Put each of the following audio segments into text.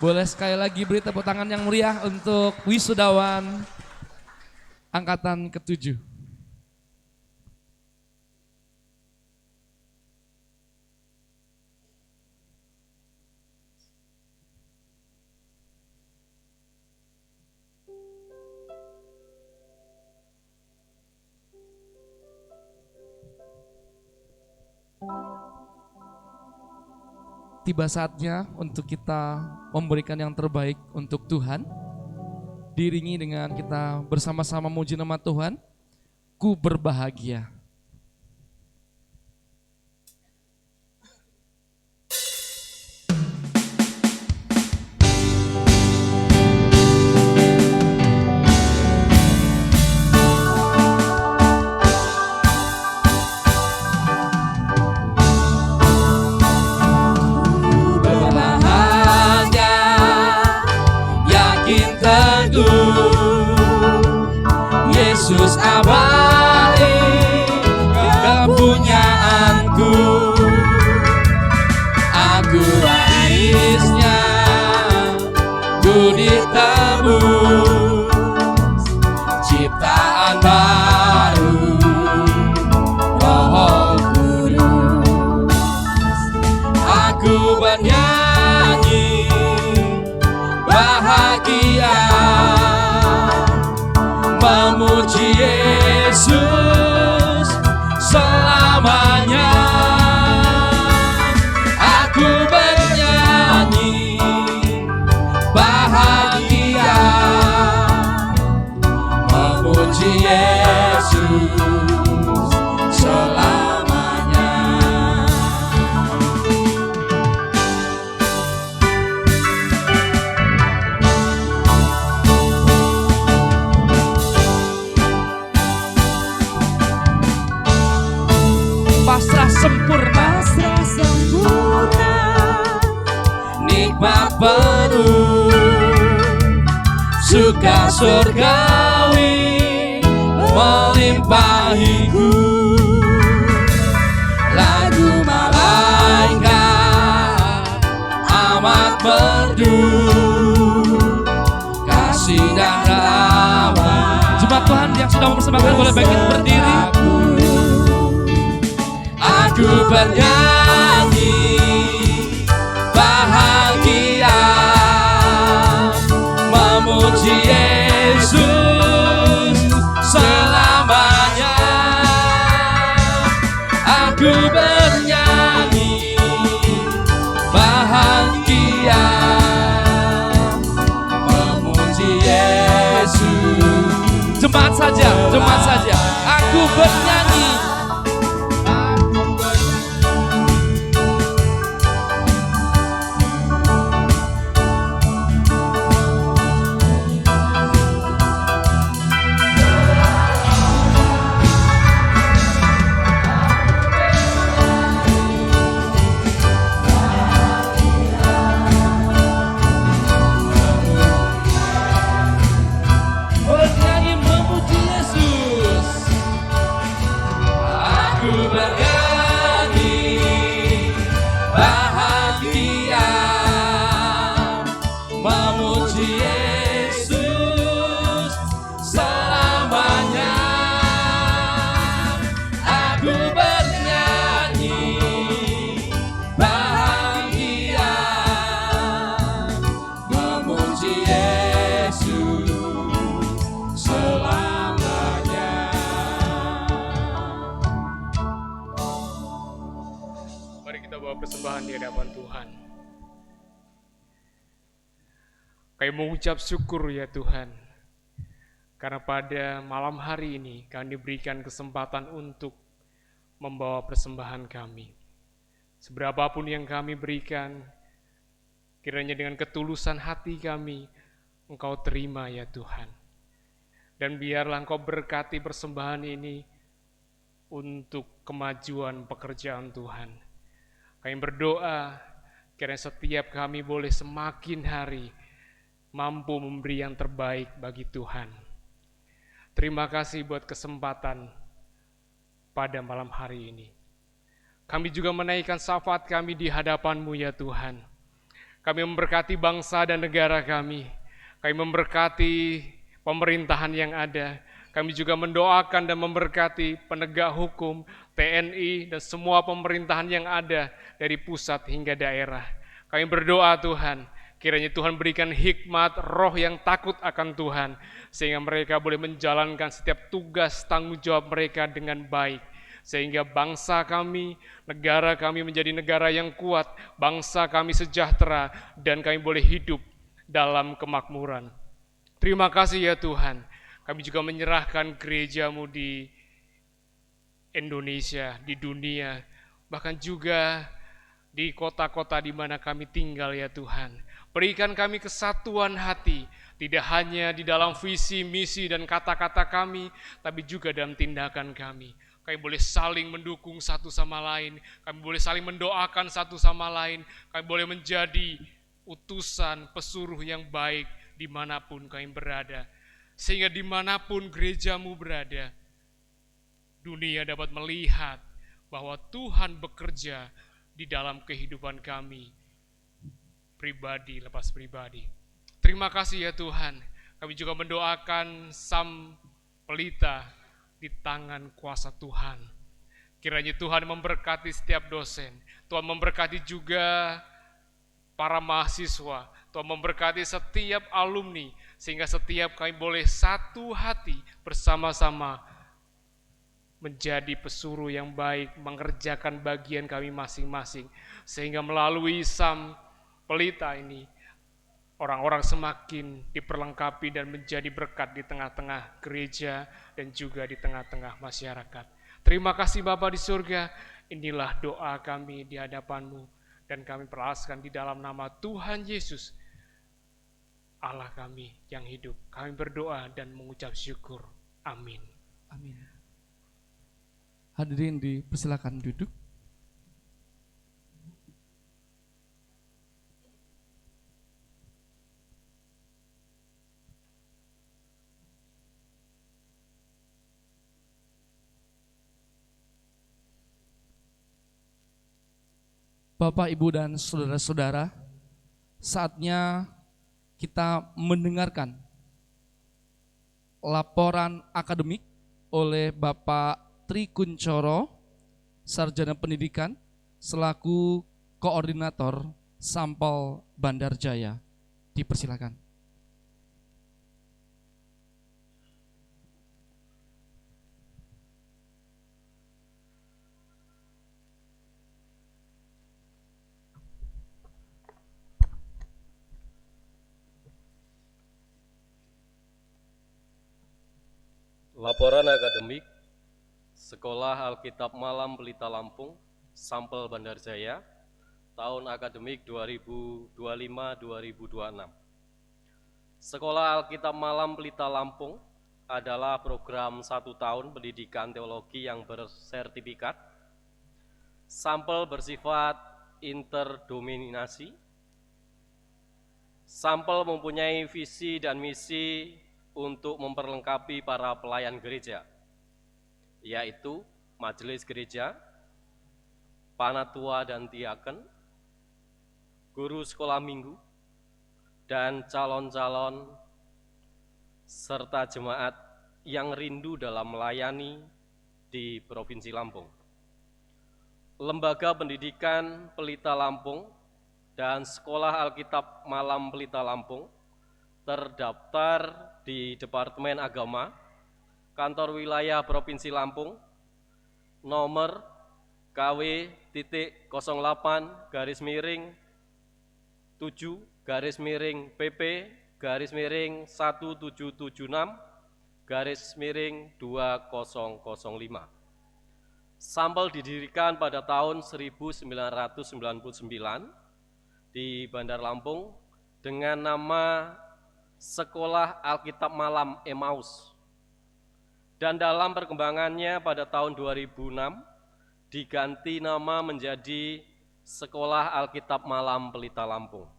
Boleh sekali lagi beri tepuk tangan yang meriah untuk wisudawan angkatan ke-7. Tiba saatnya untuk kita memberikan yang terbaik untuk Tuhan. Diiringi dengan kita bersama-sama memuji nama Tuhan. Ku berbahagia. Yesus abadi kepunyaanku, aku warisnya, ku ditebus ciptaan baru, Roh Kudus. Aku bernyanyi bahagia, memuji Yesus selamanya. Aku bernyanyi bahagia, memuji Yesus selamanya. Pasrah sempurna, nikmat penuh, suka surgawi melimpahiku. Lagu malaikat amat merdu, kasih dan rahmat. jemaat Tuhan yang sudah mempersembahkan boleh bangkit berdiri. Aku bernyanyi bahagia, memuji Yesus selamanya. Aku bernyanyi bahagia, memuji Yesus. Jemaat saja, jemaat saja. Aku bernyanyi. Persembahan di hadapan Tuhan. Kami mengucap syukur ya Tuhan, karena pada malam hari ini kami diberikan kesempatan untuk membawa persembahan kami. Seberapapun yang kami berikan, kiranya dengan ketulusan hati kami, Engkau terima ya Tuhan. Dan biarlah Engkau berkati persembahan ini untuk kemajuan pekerjaan Tuhan. Kami berdoa, kiranya setiap kami boleh semakin hari mampu memberi yang terbaik bagi Tuhan. Terima kasih buat kesempatan pada malam hari ini. Kami juga menaikkan syafaat kami di hadapan-Mu ya Tuhan. Kami memberkati bangsa dan negara kami. Kami memberkati pemerintahan yang ada. Kami juga mendoakan dan memberkati penegak hukum, TNI, dan semua pemerintahan yang ada dari pusat hingga daerah. Kami berdoa Tuhan, kiranya Tuhan berikan hikmat, roh yang takut akan Tuhan, sehingga mereka boleh menjalankan setiap tugas tanggung jawab mereka dengan baik. Sehingga bangsa kami, negara kami menjadi negara yang kuat, bangsa kami sejahtera, dan kami boleh hidup dalam kemakmuran. Terima kasih ya Tuhan, kami juga menyerahkan gereja-Mu di Indonesia, di dunia, bahkan juga di kota-kota di mana kami tinggal ya Tuhan. Berikan kami kesatuan hati, tidak hanya di dalam visi, misi, dan kata-kata kami, tapi juga dalam tindakan kami. Kami boleh saling mendukung satu sama lain, kami boleh saling mendoakan satu sama lain, kami boleh menjadi utusan, pesuruh yang baik dimanapun kami berada. Sehingga dimanapun gereja-Mu berada, dunia dapat melihat bahwa Tuhan bekerja di dalam kehidupan kami, pribadi lepas pribadi. Terima kasih ya Tuhan, kami juga mendoakan Sam Pelita di tangan kuasa Tuhan. Kiranya Tuhan memberkati setiap dosen, Tuhan memberkati juga para mahasiswa, Tuhan memberkati setiap alumni, sehingga setiap kami boleh satu hati bersama-sama menjadi pesuruh yang baik, mengerjakan bagian kami masing-masing, sehingga melalui Sam Pelita ini, orang-orang semakin diperlengkapi dan menjadi berkat di tengah-tengah gereja dan juga di tengah-tengah masyarakat. Terima kasih Bapa di surga, inilah doa kami di hadapan-Mu, dan kami peraskan di dalam nama Tuhan Yesus, Allah kami yang hidup. Kami berdoa dan mengucap syukur. Amin. Amin. Hadirin dipersilakan duduk. Bapak, Ibu, dan saudara-saudara, saatnya kita mendengarkan laporan akademik oleh Bapak Tri Kuncoro, Sarjana Pendidikan, selaku Koordinator Sampel Bandar Jaya. Dipersilakan. Laporan akademik Sekolah Alkitab Malam Pelita Lampung, Sampel Bandar Jaya, tahun akademik 2025-2026. Sekolah Alkitab Malam Pelita Lampung adalah program 1 tahun pendidikan teologi yang bersertifikat. Sampel bersifat interdominasi. Sampel mempunyai visi dan misi untuk memperlengkapi para pelayan gereja, yaitu majelis gereja, panatua dan diaken, guru sekolah minggu, dan calon-calon serta jemaat yang rindu dalam melayani di Provinsi Lampung. Lembaga Pendidikan Pelita Lampung dan Sekolah Alkitab Malam Pelita Lampung terdaftar di Departemen Agama, Kantor Wilayah Provinsi Lampung, nomor KW.7-PP-7-1776-2005. Sampel didirikan pada tahun 1999 di Bandar Lampung dengan nama Sekolah Alkitab Malam Emmaus, dan dalam perkembangannya pada tahun 2006 diganti nama menjadi Sekolah Alkitab Malam Pelita Lampung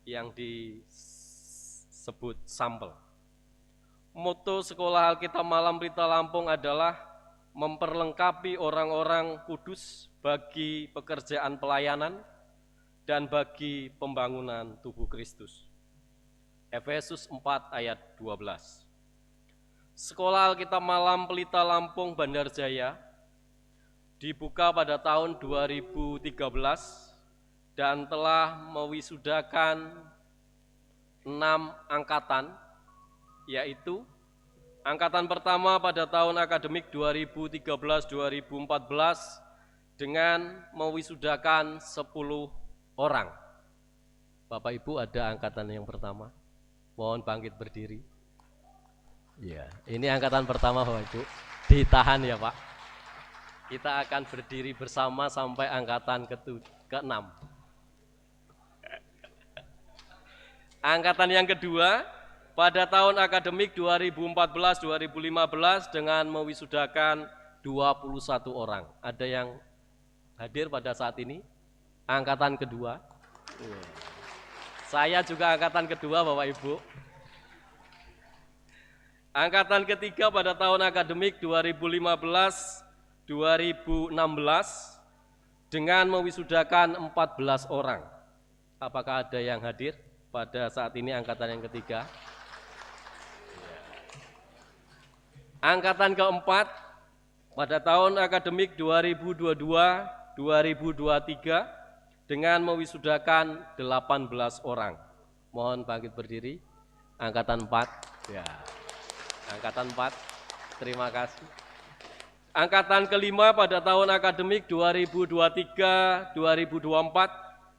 yang disebut Sampel. Moto Sekolah Alkitab Malam Pelita Lampung adalah memperlengkapi orang-orang kudus bagi pekerjaan pelayanan dan bagi pembangunan tubuh Kristus. Efesus 4 ayat 12. Sekolah Alkitab Malam Pelita Lampung Bandar Jaya dibuka pada tahun 2013 dan telah mewisudakan 6 angkatan, yaitu angkatan pertama pada tahun akademik 2013-2014 dengan mewisudakan 10 orang. Bapak Ibu, ada angkatan yang pertama? Mohon bangkit berdiri. Ya, ini angkatan pertama Bapak Ibu. Ditahan ya Pak. Kita akan berdiri bersama sampai angkatan ke-6. Angkatan yang kedua pada tahun akademik 2014-2015 dengan mewisudakan 21 orang. Ada yang hadir pada saat ini? Angkatan kedua. Saya juga angkatan kedua Bapak Ibu. Angkatan ketiga pada tahun akademik 2015-2016 dengan mewisudakan 14 orang. Apakah ada yang hadir pada saat ini angkatan yang ketiga? Angkatan keempat pada tahun akademik 2022-2023 dengan mewisudakan 18 orang. Mohon bangkit berdiri. Angkatan 4. Ya. Angkatan 4. Terima kasih. Angkatan kelima pada tahun akademik 2023-2024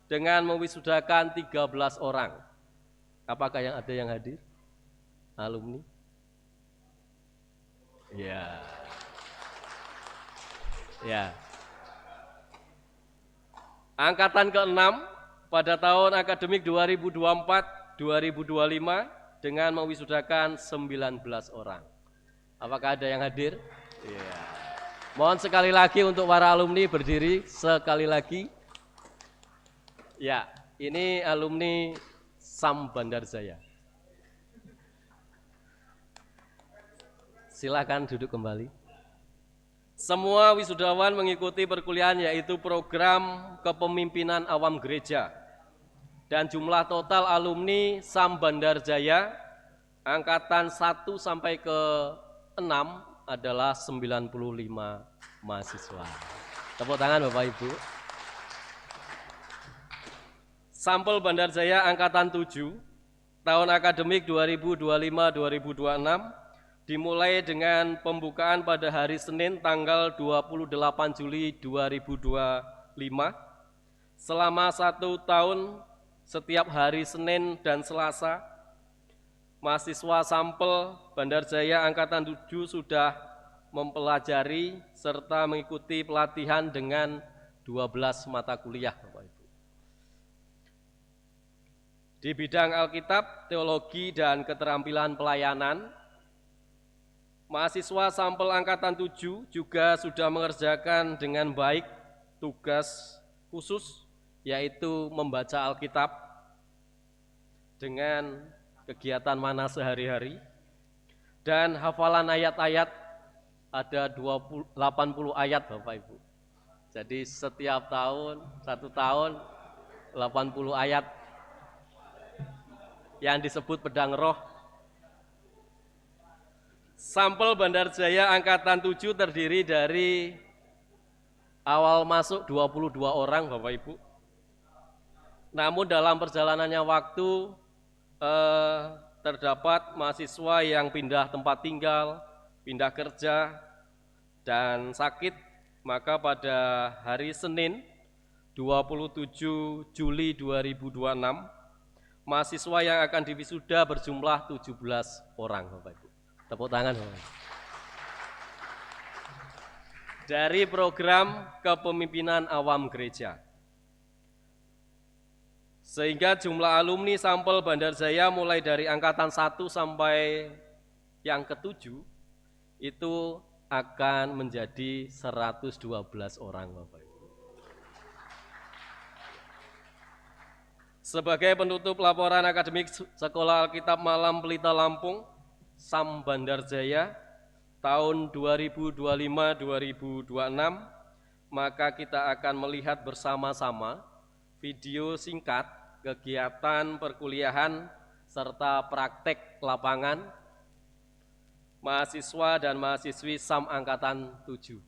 dengan mewisudakan 13 orang. Apakah yang ada yang hadir? Alumni? Ya. Ya. Angkatan ke-6 pada tahun akademik 2024-2025 dengan mewisudakan 19 orang. Apakah ada yang hadir? Ya. Mohon sekali lagi untuk para alumni berdiri sekali lagi. Ya, ini alumni SAM Bandar Jaya. Silakan duduk kembali. Semua wisudawan mengikuti perkuliahan yaitu program kepemimpinan awam gereja. Dan jumlah total alumni SAM Bandar Jaya angkatan 1 sampai ke 6 adalah 95 mahasiswa. Tepuk tangan Bapak Ibu. Sampel Bandar Jaya angkatan 7 tahun akademik 2025-2026 dimulai dengan pembukaan pada hari Senin tanggal 28 Juli 2025 selama 1 tahun setiap hari Senin dan Selasa. Mahasiswa sampel Bandar Jaya angkatan 7 sudah mempelajari serta mengikuti pelatihan dengan 12 mata kuliah Bapak Ibu. Di bidang Alkitab, teologi dan keterampilan pelayanan, mahasiswa sampel angkatan 7 juga sudah mengerjakan dengan baik tugas khusus yaitu membaca Alkitab dengan kegiatan mana sehari-hari dan hafalan ayat-ayat ada 80 ayat Bapak Ibu. Jadi setiap tahun, 1 tahun 80 ayat yang disebut pedang roh. Sampel Bandar Jaya angkatan 7 terdiri dari awal masuk 22 orang Bapak Ibu. Namun dalam perjalanannya waktu terdapat mahasiswa yang pindah tempat tinggal, pindah kerja, dan sakit. Maka pada hari Senin 27 Juli 2026, mahasiswa yang akan diwisuda berjumlah 17 orang Bapak Ibu. Tepuk tangan Bapak Ibu. Dari program kepemimpinan awam gereja. Sehingga jumlah alumni sampel Bandar Jaya mulai dari angkatan 1 sampai yang ke-7 itu akan menjadi 112 orang Bapak Ibu. Sebagai penutup laporan akademik Sekolah Alkitab Malam Pelita Lampung, SAM Bandar Jaya, tahun 2025-2026, maka kita akan melihat bersama-sama video singkat kegiatan perkuliahan serta praktek lapangan mahasiswa dan mahasiswi SAM Angkatan 7.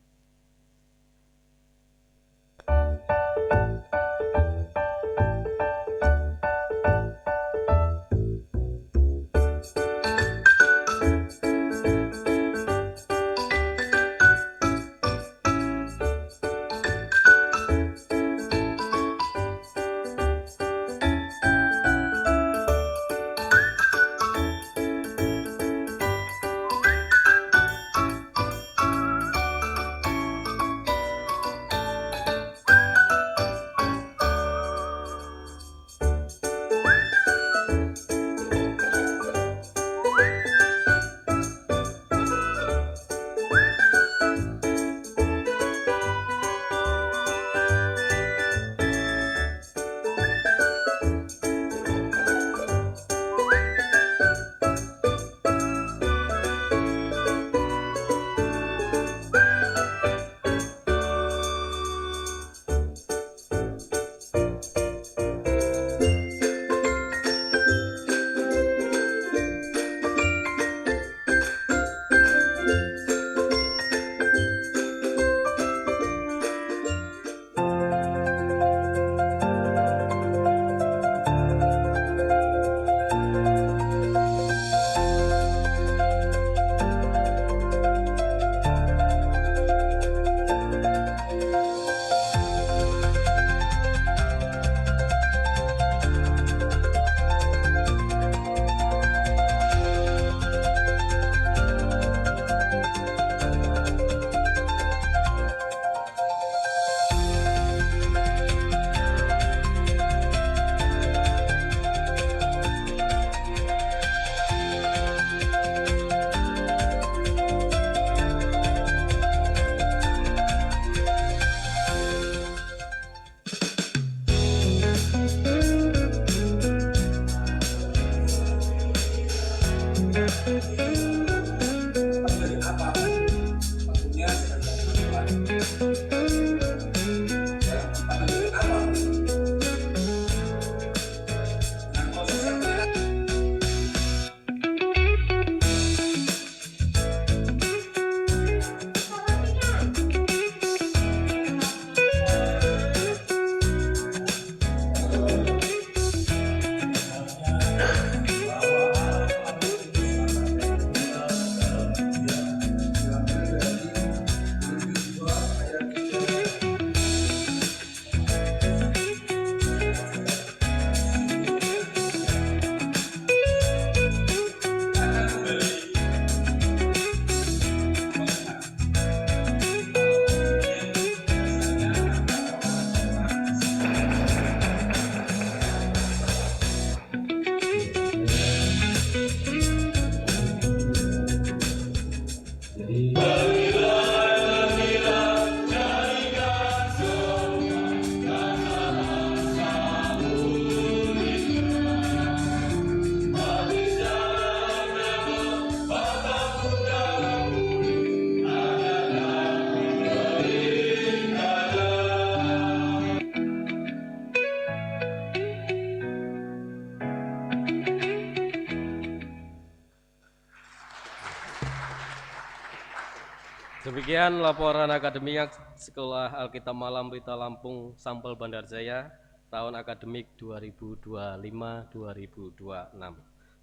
Demikian laporan akademik Sekolah Alkitab Malam Pelita Lampung Sampel Bandarjaya tahun akademik 2025-2026.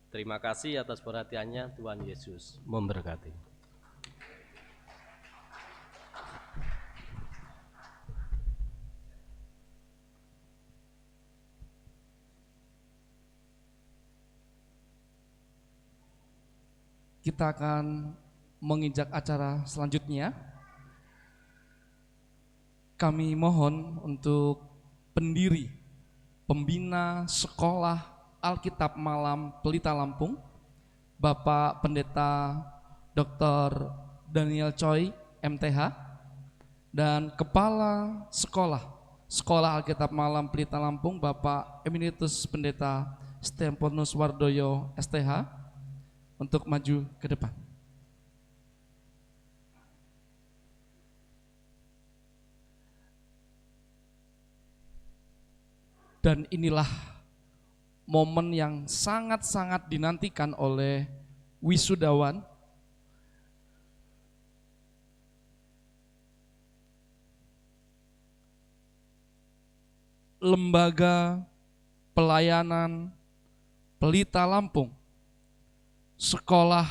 Terima kasih atas perhatiannya. Tuhan Yesus memberkati. Kita akan menginjak acara selanjutnya. Kami mohon untuk pendiri, pembina Sekolah Alkitab Malam Pelita Lampung, Bapak Pendeta Dr. Daniel Choi, MTH, dan Kepala Sekolah Alkitab Malam Pelita Lampung, Bapak Emeritus Pendeta Stephanus Wardoyo, STH, untuk maju ke depan. Dan inilah momen yang sangat-sangat dinantikan oleh wisudawan. Lembaga Pelayanan Pelita Lampung, Sekolah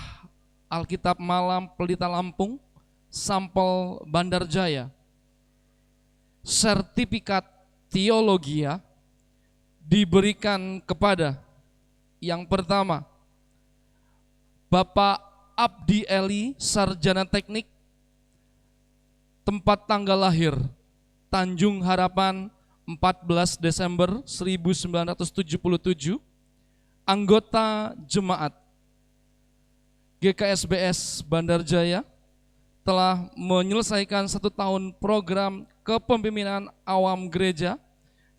Alkitab Malam Pelita Lampung, Sampel Bandar Jaya, sertifikat teologia diberikan kepada yang pertama, Bapak Abdi Eli, Sarjana Teknik, tempat tanggal lahir Tanjung Harapan 14 Desember 1977, anggota jemaat GKSBS Bandar Jaya, telah menyelesaikan 1 tahun program kepemimpinan awam gereja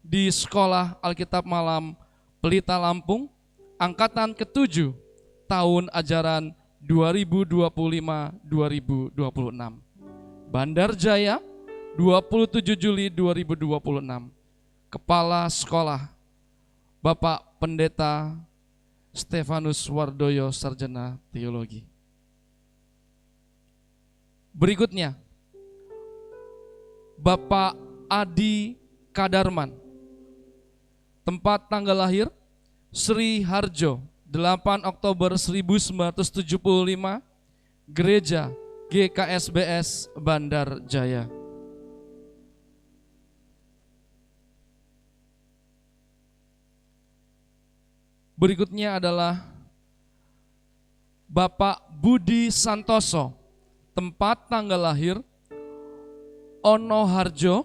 di Sekolah Alkitab Malam Pelita Lampung, angkatan ke-7, tahun ajaran 2025-2026. Bandar Jaya, 27 Juli 2026. Kepala Sekolah, Bapak Pendeta Stefanus Wardoyo, Sarjana Teologi. Berikutnya, Bapak Adi Kadarman, tempat tanggal lahir Sri Harjo, 8 Oktober 1975, Gereja GKSBS Bandar Jaya. Berikutnya adalah Bapak Budi Santoso, tempat tanggal lahir Ono Harjo,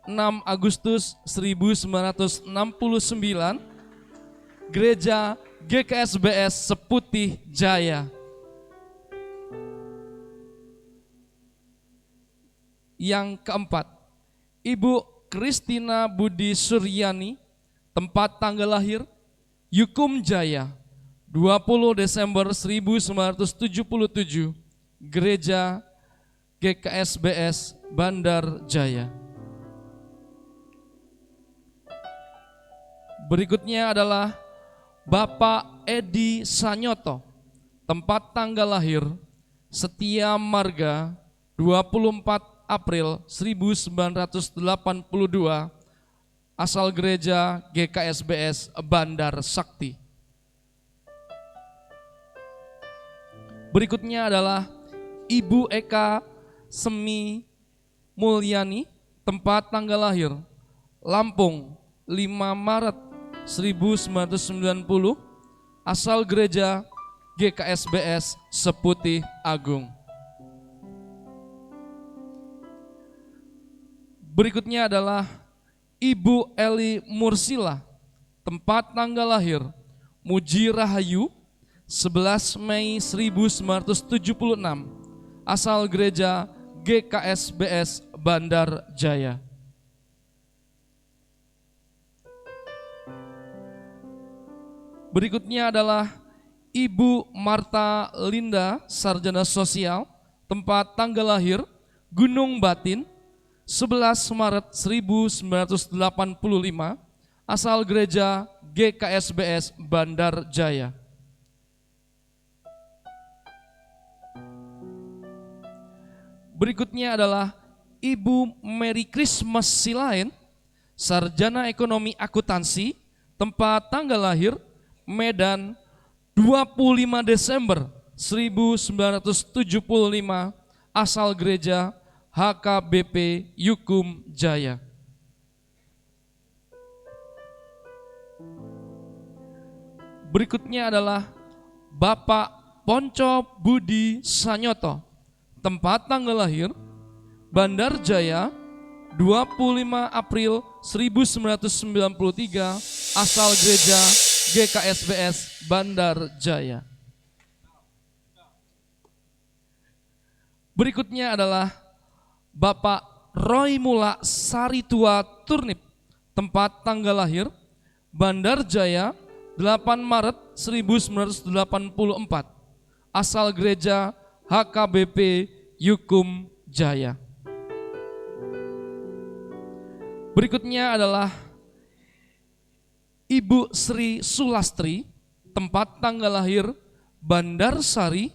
6 Agustus 1969, Gereja GKSBS Seputih Jaya. Yang keempat, Ibu Kristina Budi Suryani, tempat tanggal lahir Yukum Jaya, 20 Desember 1977, Gereja GKSBS Bandar Jaya. Berikutnya adalah Bapak Edi Sanyoto, tempat tanggal lahir Setia Marga, 24 April 1982, asal Gereja GKSBS Bandar Sakti. Berikutnya adalah Ibu Eka Semi Mulyani, tempat tanggal lahir Lampung, 5 Maret 1990, asal Gereja GKSBS Seputih Agung. Berikutnya adalah Ibu Eli Mursila, tempat tanggal lahir Muji Rahayu, 11 Mei 1976, asal Gereja GKSBS Bandar Jaya. Berikutnya adalah Ibu Marta Linda, Sarjana Sosial, tempat tanggal lahir Gunung Batin, 11 Maret 1985, asal Gereja GKSBS Bandar Jaya. Berikutnya adalah Ibu Mary Christmas Silain, Sarjana Ekonomi Akuntansi, tempat tanggal lahir Medan, 25 Desember 1975, asal Gereja HKBP Yukum Jaya. Berikutnya adalah Bapak Ponco Budi Sanyoto, tempat tanggal lahir Bandar Jaya, 25 April 1993, asal Gereja GKSBS Bandar Jaya. Berikutnya adalah Bapak Roy Mula Saritua Turnip, tempat tanggal lahir Bandar Jaya, 8 Maret 1984, asal Gereja HKBP Yukum Jaya. Berikutnya adalah Ibu Sri Sulastri, tempat tanggal lahir Bandarsari,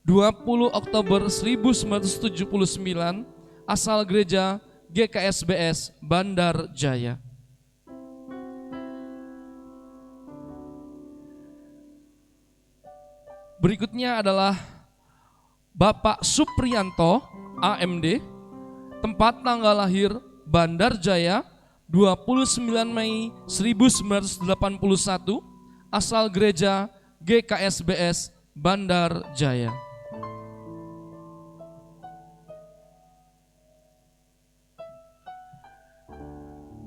20 Oktober 1979, asal gereja GKSBS Bandar Jaya. Berikutnya adalah Bapak Supriyanto, AMD, tempat tanggal lahir Bandar Jaya, 29 Mei 1981, asal gereja GKSBS Bandar Jaya.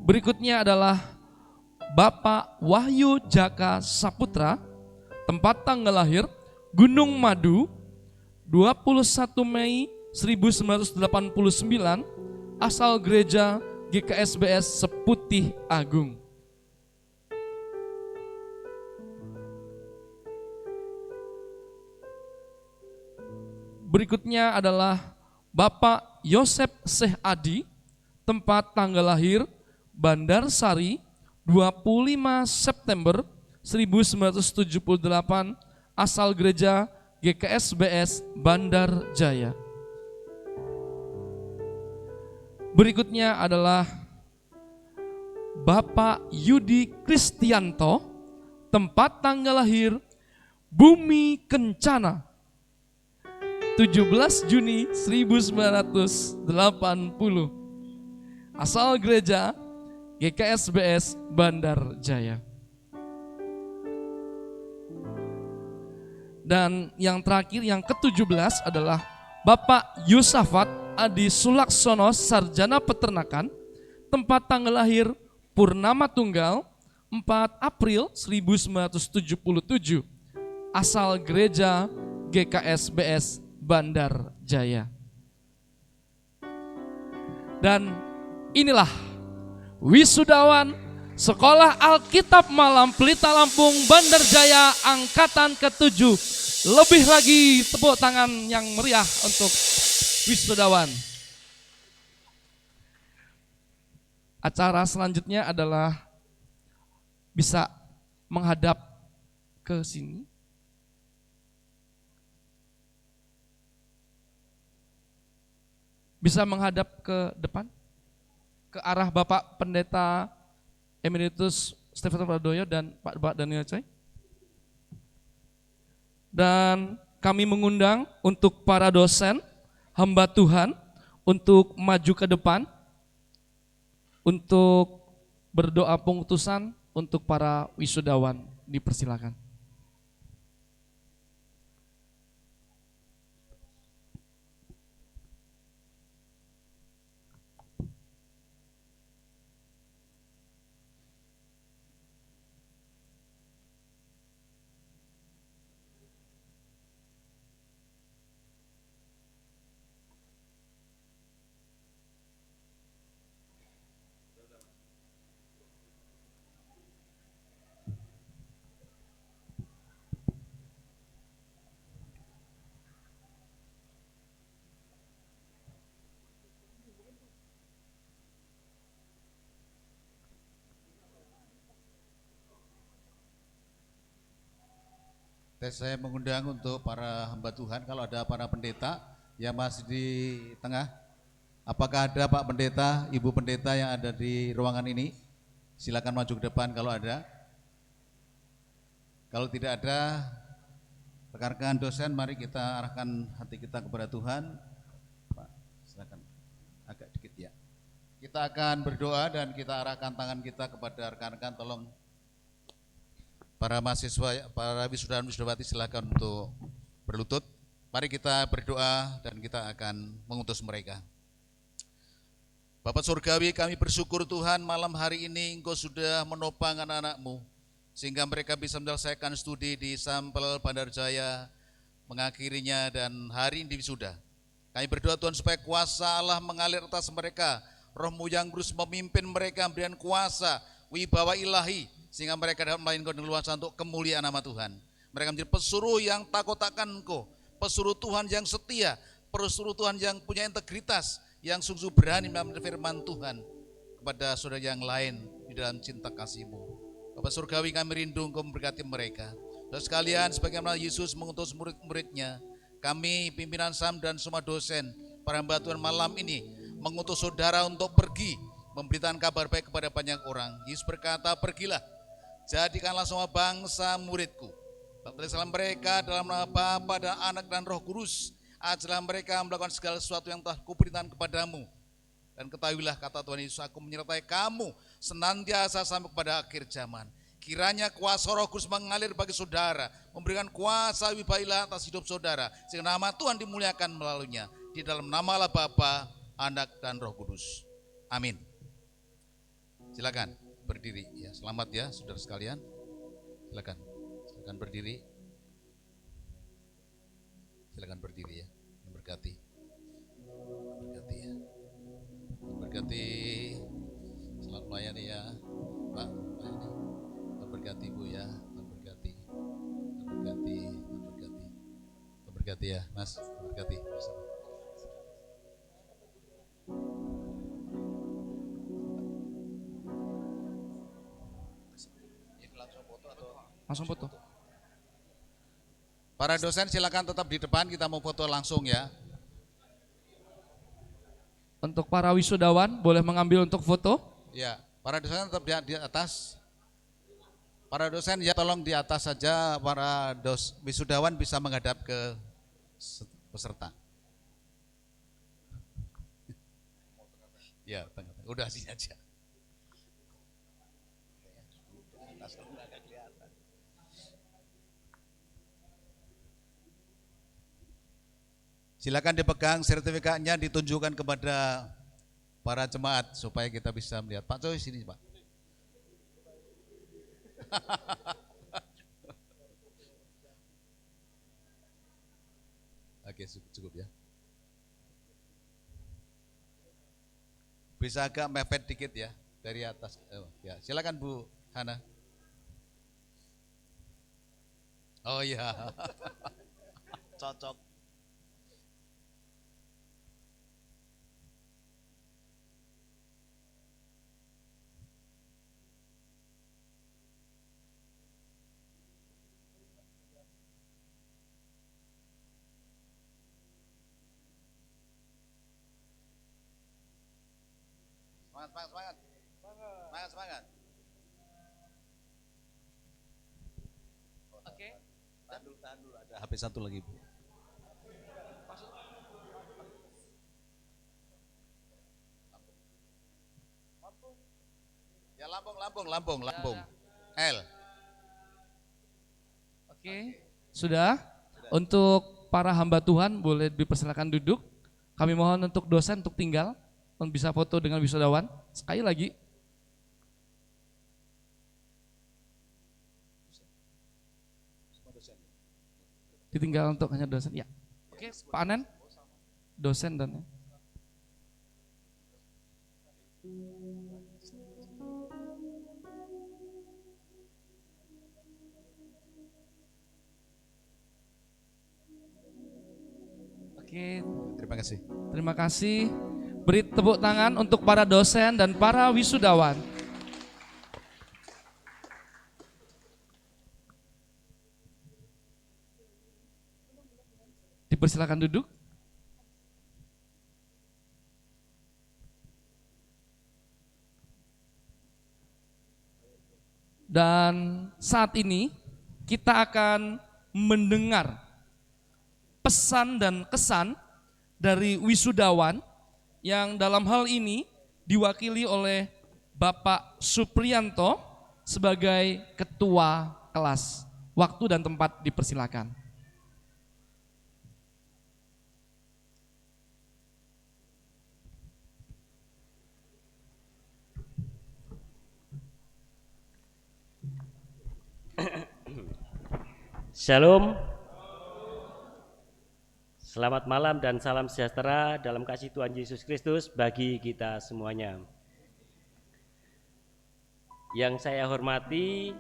Berikutnya adalah Bapak Wahyu Jaka Saputra, tempat tanggal lahir Gunung Madu, 21 Mei 1989, asal gereja GKSBS Seputih Agung. Berikutnya adalah Bapak Yosep Syekh Adi, tempat tanggal lahir Bandarsari, 25 September 1978, asal gereja GKSBS Bandar Jaya. Berikutnya adalah Bapak Yudi Kristianto, tempat tanggal lahir Bumi Kencana, 17 Juni 1980, asal gereja GKSBS Bandar Jaya. Dan yang terakhir, yang ke-17 adalah Bapak Yusafat Adi Sulaksono, Sarjana Peternakan, tempat tanggal lahir Purnama Tunggal, 4 April 1977, asal gereja GKSBS Bandar Jaya. Dan inilah wisudawan Sekolah Alkitab Malam Pelita Lampung Bandar Jaya angkatan ke-7. Lebih lagi tepuk tangan yang meriah untuk wisudawan. Acara selanjutnya adalah bisa menghadap ke sini. Bisa menghadap ke depan, ke arah Bapak Pendeta Emeritus Stephen Pradoyo dan Pak Daniel Choi. Dan kami mengundang untuk para dosen, hamba Tuhan, untuk maju ke depan, untuk berdoa pengutusan untuk para wisudawan. Dipersilakan. Saya mengundang untuk para hamba Tuhan, kalau ada para pendeta yang masih di tengah, apakah ada Pak Pendeta, Ibu Pendeta yang ada di ruangan ini? Silakan maju ke depan kalau ada. Kalau tidak ada, rekan-rekan dosen, mari kita arahkan hati kita kepada Tuhan. Pak, silakan agak dikit ya. Kita akan berdoa dan kita arahkan tangan kita kepada rekan-rekan, tolong para mahasiswa, para wisudawan wisudawati silakan untuk berlutut. Mari kita berdoa dan kita akan mengutus mereka. Bapak Surgawi, kami bersyukur Tuhan malam hari ini Engkau sudah menopang anak-anak-Mu sehingga mereka bisa menyelesaikan studi di Sampel Bandar Jaya, mengakhirinya dan hari ini wisuda. Kami berdoa Tuhan supaya kuasa Allah mengalir atas mereka, Roh-Mu yang terus memimpin mereka, memberikan kuasa, wibawa ilahi, sehingga mereka dapat melayani dengan luasa untuk kemuliaan nama Tuhan. Mereka menjadi pesuruh yang takut akan Engkau, pesuruh Tuhan yang setia, pesuruh Tuhan yang punya integritas, yang sungguh berani menyampaikan firman Tuhan kepada saudara yang lain di dalam cinta kasih-Mu. Bapak Surgawi, kami rindu Engkau memberkati mereka. Dan sekalian, sebagaimana Yesus mengutus murid-muridnya, kami pimpinan SAM dan semua dosen para hamba Tuhan malam ini mengutus saudara untuk pergi memberitakan kabar baik kepada banyak orang. Yesus berkata, pergilah, jadikanlah semua bangsa muridku. Baptisalah mereka dalam nama Bapa dan Anak dan Roh Kudus. Ajarlah mereka melakukan segala sesuatu yang telah kuperintahkan kepadamu. Dan ketahuilah, kata Tuhan Yesus, aku menyertai kamu senantiasa sampai kepada akhir zaman. Kiranya kuasa Roh Kudus mengalir bagi saudara, memberikan kuasa wibawa atas hidup saudara, sehingga nama Tuhan dimuliakan melaluinya. Di dalam nama Allah Bapa, Anak dan Roh Kudus. Amin. Silakan berdiri ya. Selamat ya saudara sekalian. Silakan berdiri. Silakan berdiri ya. Memberkati. Berkati ya. Memberkati. Selamat melayani ya, Pak. Melayani. Memberkati Bu ya. Memberkati. Memberkati. Memberkati. Memberkati ya, Mas. Memberkati. Langsung foto. Para dosen silakan tetap di depan, kita mau foto langsung ya. Untuk para wisudawan boleh mengambil untuk foto. Ya, para dosen tetap di atas. Para dosen ya tolong di atas saja, para wisudawan bisa menghadap ke peserta. Ya, udah sini aja. Silakan dipegang sertifikatnya, ditunjukkan kepada para jemaat supaya kita bisa melihat. Pak Coy sini Pak. Oke, cukup ya. Bisa agak mepet dikit ya dari atas. Ya, silakan Bu Hana. Oh iya. Cocok. Semangat. Oke. Tandul ada HP satu lagi Bu. Ya Lampung. L. Oke. Sudah. Untuk para hamba Tuhan boleh dipersilakan duduk. Kami mohon untuk dosen untuk tinggal, bisa foto dengan wisudawan. Sekali lagi. Ditinggal untuk hanya dosen. Ya. Oke, Pak Anen. Dosen dan Oke. Terima kasih. Beri tepuk tangan untuk para dosen dan para wisudawan. Dipersilakan duduk. Dan saat ini kita akan mendengar pesan dan kesan dari wisudawan yang dalam hal ini diwakili oleh Bapak Supriyanto sebagai ketua kelas. Waktu dan tempat dipersilakan. Shalom. Selamat malam dan salam sejahtera dalam kasih Tuhan Yesus Kristus bagi kita semuanya. Yang saya hormati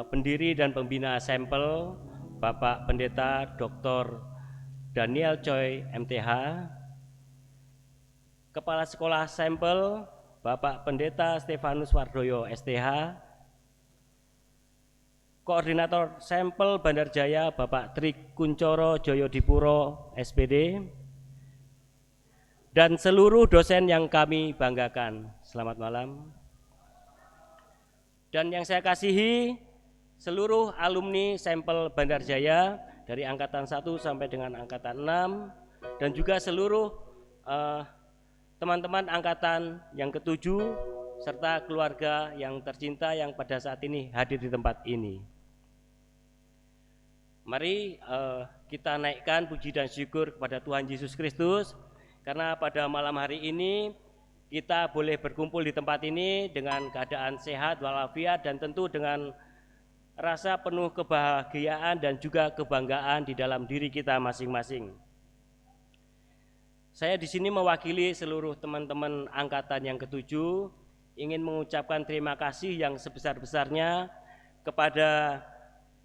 pendiri dan pembina sampel Bapak Pendeta Dr. Daniel Choi MTH, Kepala Sekolah Sampel Bapak Pendeta Stefanus Wardoyo STH, Koordinator Sampel Bandar Jaya Bapak Tri Kuncoro Joyodipuro SPD, dan seluruh dosen yang kami banggakan. Selamat malam. Dan yang saya kasihi seluruh alumni Sampel Bandar Jaya dari angkatan 1 sampai dengan angkatan 6, dan juga seluruh teman-teman angkatan yang ke-7 serta keluarga yang tercinta yang pada saat ini hadir di tempat ini. Mari kita naikkan puji dan syukur kepada Tuhan Yesus Kristus, karena pada malam hari ini kita boleh berkumpul di tempat ini dengan keadaan sehat walafiat dan tentu dengan rasa penuh kebahagiaan dan juga kebanggaan di dalam diri kita masing-masing. Saya di sini mewakili seluruh teman-teman angkatan yang ke-7 ingin mengucapkan terima kasih yang sebesar-besarnya kepada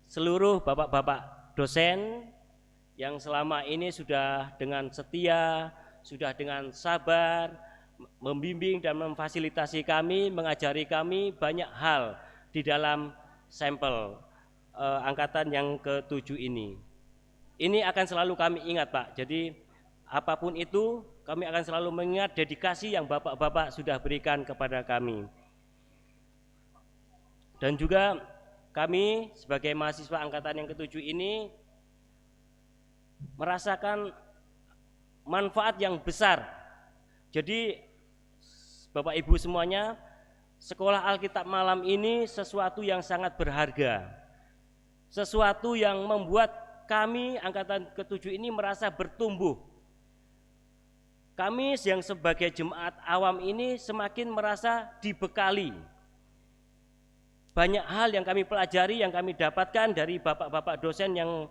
seluruh bapak-bapak dosen yang selama ini sudah dengan setia, sudah dengan sabar membimbing dan memfasilitasi kami, mengajari kami banyak hal di dalam sampel angkatan yang ke-7 ini. Ini akan selalu kami ingat, Pak. Jadi apapun itu kami akan selalu mengingat dedikasi yang bapak-bapak sudah berikan kepada kami. Dan juga kami sebagai mahasiswa angkatan yang ke-7 ini merasakan manfaat yang besar. Jadi Bapak Ibu semuanya, sekolah Alkitab malam ini sesuatu yang sangat berharga. Sesuatu yang membuat kami angkatan ke-7 ini merasa bertumbuh. Kami yang sebagai jemaat awam ini semakin merasa dibekali. Banyak hal yang kami pelajari, yang kami dapatkan dari bapak-bapak dosen yang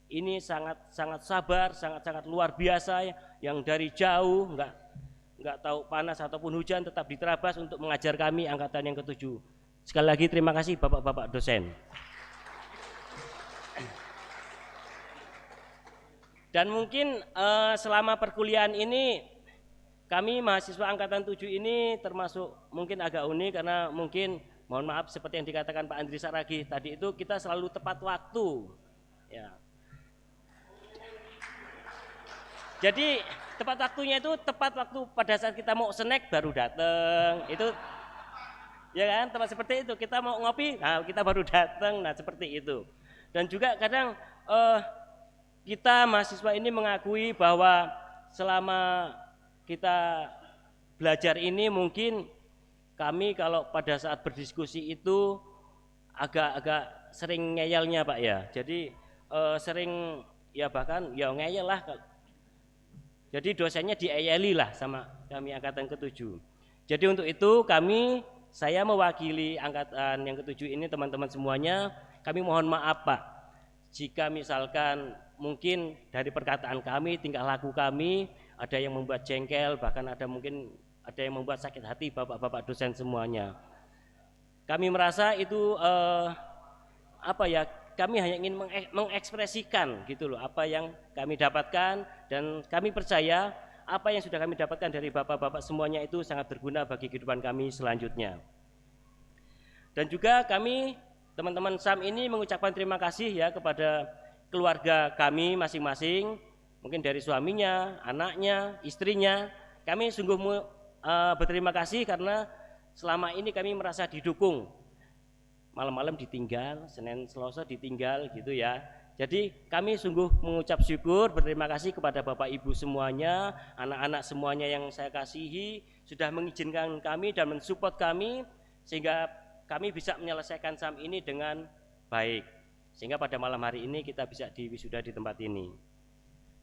ini sangat sabar, sangat luar biasa, yang dari jauh enggak tahu panas ataupun hujan tetap diterabas untuk mengajar kami angkatan yang ke-7. Sekali lagi terima kasih bapak-bapak dosen. Dan mungkin selama perkuliahan ini kami mahasiswa angkatan 7 ini termasuk mungkin agak unik, karena mungkin mohon maaf seperti yang dikatakan Pak Andri Saragi tadi itu, kita selalu tepat waktu. Ya. Jadi tepat waktunya itu tepat waktu pada saat kita mau snack baru datang. Itu ya kan, tepat seperti itu. Kita mau ngopi, nah kita baru datang. Nah, seperti itu. Dan juga kadang kita mahasiswa ini mengakui bahwa selama kita belajar ini mungkin kami kalau pada saat berdiskusi itu agak sering ngeyelnya, Pak ya. Jadi sering ya bahkan ya ngeyel lah. Jadi dosennya dieyeli lah sama kami angkatan ke-7. Jadi untuk itu saya mewakili angkatan yang ke-7 ini, teman-teman semuanya, kami mohon maaf Pak, jika misalkan mungkin dari perkataan kami, tingkah laku kami ada yang membuat jengkel, bahkan ada yang membuat sakit hati bapak-bapak dosen semuanya. Kami merasa itu kami hanya ingin mengekspresikan gitu loh apa yang kami dapatkan, dan kami percaya apa yang sudah kami dapatkan dari bapak-bapak semuanya itu sangat berguna bagi kehidupan kami selanjutnya. Dan juga kami teman-teman SAM ini mengucapkan terima kasih ya kepada keluarga kami masing-masing, mungkin dari suaminya, anaknya, istrinya. Kami sungguh berterima kasih karena selama ini kami merasa didukung. Malam-malam ditinggal, Senin Selasa ditinggal gitu ya. Jadi kami sungguh mengucap syukur, berterima kasih kepada Bapak Ibu semuanya, anak-anak semuanya yang saya kasihi, sudah mengizinkan kami dan mensupport kami sehingga kami bisa menyelesaikan SAM ini dengan baik. Sehingga pada malam hari ini kita bisa diwisuda di tempat ini.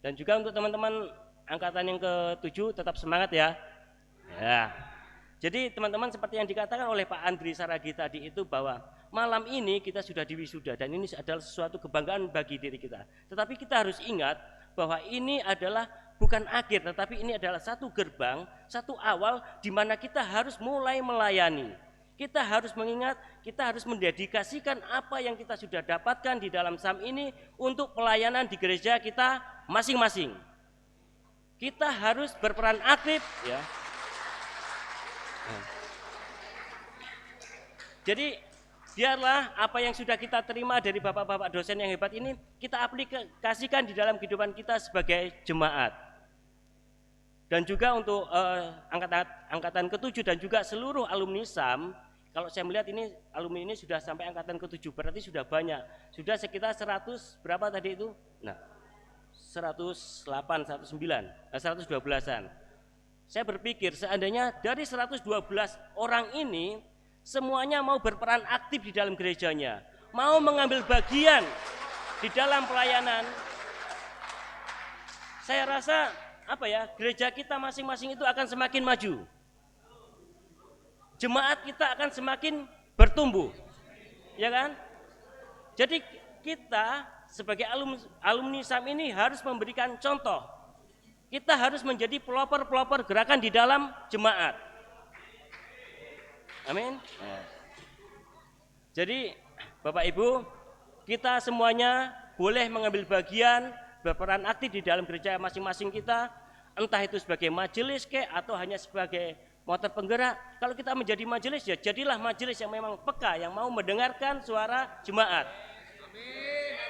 Dan juga untuk teman-teman angkatan yang ke-7 tetap semangat ya. Ya. Jadi teman-teman seperti yang dikatakan oleh Pak Andri Saragi tadi itu, bahwa malam ini kita sudah diwisuda dan ini adalah sesuatu kebanggaan bagi diri kita. Tetapi kita harus ingat bahwa ini adalah bukan akhir, tetapi ini adalah satu gerbang, satu awal di mana kita harus mulai melayani. Kita harus mengingat, kita harus mendedikasikan apa yang kita sudah dapatkan di dalam SAM ini untuk pelayanan di gereja kita masing-masing. Kita harus berperan aktif ya. Jadi biarlah apa yang sudah kita terima dari bapak-bapak dosen yang hebat ini kita aplikasikan di dalam kehidupan kita sebagai jemaat. Dan juga untuk angkatan ke-7 dan juga seluruh alumni SAM, kalau saya melihat ini alumni ini sudah sampai angkatan ke-7, berarti sudah banyak. Sudah sekitar 100 berapa tadi itu? Nah, 108, 109, 112-an. Saya berpikir seandainya dari 112 orang ini semuanya mau berperan aktif di dalam gerejanya, mau mengambil bagian di dalam pelayanan, saya rasa gereja kita masing-masing itu akan semakin maju. Jemaat kita akan semakin bertumbuh. Ya kan? Jadi kita sebagai alumni SAM ini harus memberikan contoh. Kita harus menjadi pelopor-pelopor gerakan di dalam jemaat. Amin. Jadi Bapak Ibu, kita semuanya boleh mengambil bagian, berperan aktif di dalam gereja masing-masing kita, entah itu sebagai majelis atau hanya sebagai motor penggerak. Kalau kita menjadi majelis, ya jadilah majelis yang memang peka, yang mau mendengarkan suara jemaat.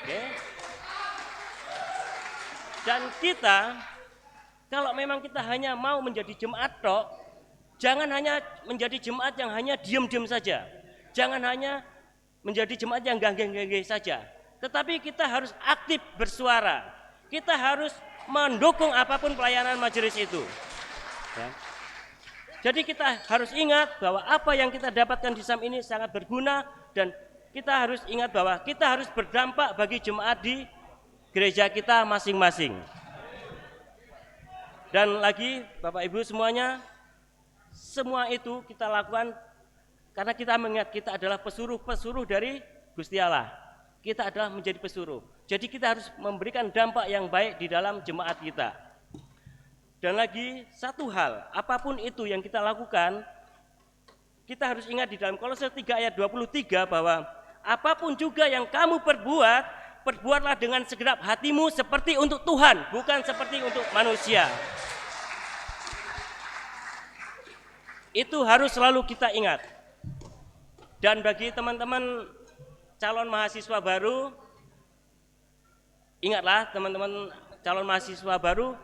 Oke. Dan kita, kalau memang kita hanya mau menjadi jemaat tok, jangan hanya menjadi jemaat yang hanya diam-diam saja. Jangan hanya menjadi jemaat yang ganggeng-ganggeng saja. Tetapi kita harus aktif bersuara. Kita harus mendukung apapun pelayanan majelis itu. Ya. Jadi kita harus ingat bahwa apa yang kita dapatkan di SAM ini sangat berguna, dan kita harus ingat bahwa kita harus berdampak bagi jemaat di gereja kita masing-masing. Dan lagi Bapak Ibu semuanya, semua itu kita lakukan karena kita mengingat kita adalah pesuruh-pesuruh dari Gusti Allah. Kita adalah menjadi pesuruh. Jadi kita harus memberikan dampak yang baik di dalam jemaat kita. Dan lagi satu hal, apapun itu yang kita lakukan, kita harus ingat di dalam Kolose 3 ayat 23 bahwa apapun juga yang kamu perbuat, perbuatlah dengan segenap hatimu seperti untuk Tuhan, bukan seperti untuk manusia. Itu harus selalu kita ingat. Dan bagi teman-teman calon mahasiswa baru, ingatlah teman-teman calon mahasiswa baru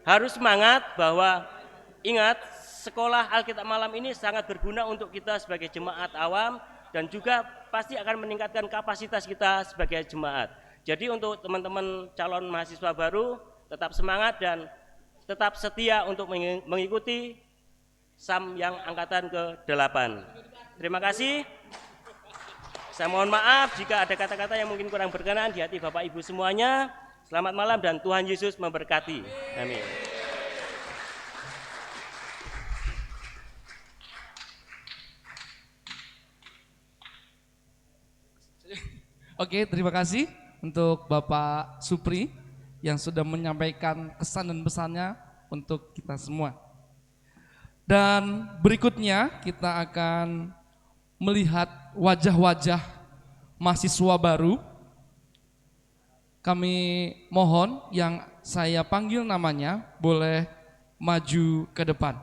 harus semangat bahwa ingat sekolah Alkitab Malam ini sangat berguna untuk kita sebagai jemaat awam dan juga pasti akan meningkatkan kapasitas kita sebagai jemaat. Jadi untuk teman-teman calon mahasiswa baru tetap semangat dan tetap setia untuk mengikuti SAM yang angkatan ke-8. Terima kasih. Saya mohon maaf jika ada kata-kata yang mungkin kurang berkenan di hati Bapak Ibu semuanya. Selamat malam dan Tuhan Yesus memberkati. Amin. Oke, terima kasih untuk Bapak Supri yang sudah menyampaikan kesan dan pesannya untuk kita semua. Dan berikutnya kita akan melihat wajah-wajah mahasiswa baru. Kami mohon yang saya panggil namanya boleh maju ke depan.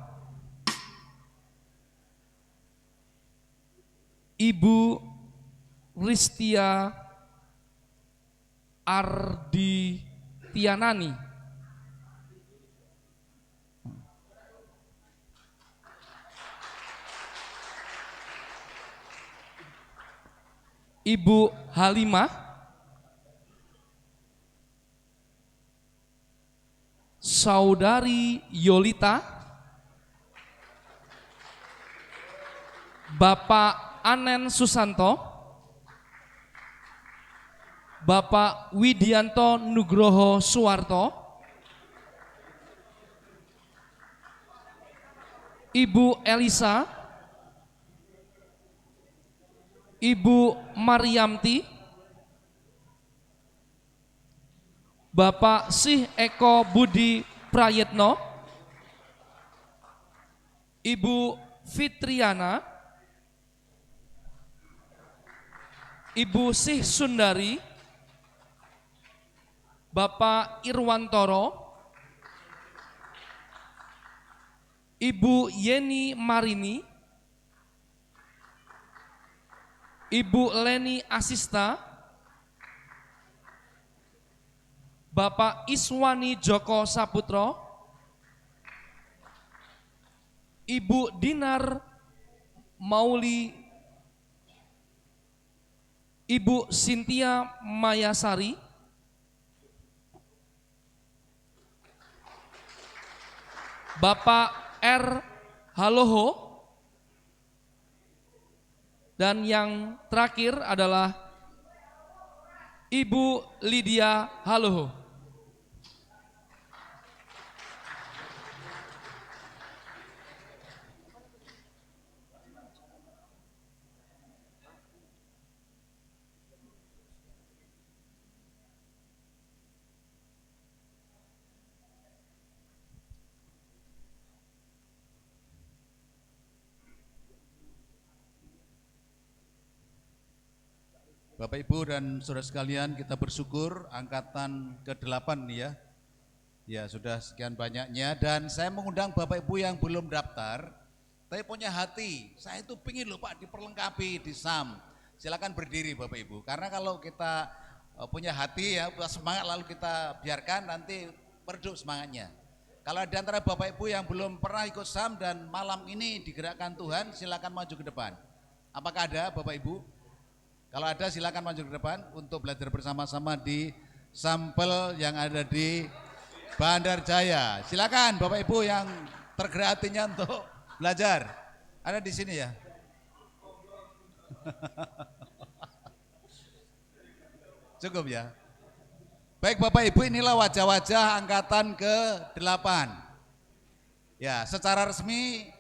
Ibu Ristia Ardi Tianani. Ibu Halimah Saudari Yolita, Bapak Anen Susanto, Bapak Widianto Nugroho Suwarto, Ibu Elisa, Ibu Mariamti, Bapak Sih Eko Budi Prayetno, Ibu Fitriana, Ibu Sih Sundari, Bapak Irwantoro, Ibu Yeni Marini, Ibu Leni Asista, Bapak Iswani Joko Saputro, Ibu Dinar Mauli, Ibu Cynthia Mayasari, Bapak R. Haloho, dan yang terakhir adalah Ibu Lydia Haloho. Bapak Ibu dan saudara sekalian, kita bersyukur angkatan ke-8 nih ya. Ya sudah sekian banyaknya, dan saya mengundang Bapak Ibu yang belum daftar tapi punya hati, saya itu pingin loh Pak diperlengkapi di SAM. Silakan berdiri Bapak Ibu, karena kalau kita punya hati ya, semangat lalu kita biarkan, nanti meredup semangatnya. Kalau ada antara Bapak Ibu yang belum pernah ikut SAM dan malam ini digerakkan Tuhan, silakan maju ke depan. Apakah ada Bapak Ibu? Kalau ada silakan maju ke depan untuk belajar bersama-sama di sampel yang ada di Bandar Jaya. Silakan Bapak Ibu yang tergerak hatinya untuk belajar. Ada di sini ya. Cukup ya. Baik Bapak Ibu, inilah wajah-wajah angkatan ke-8. Ya, secara resmi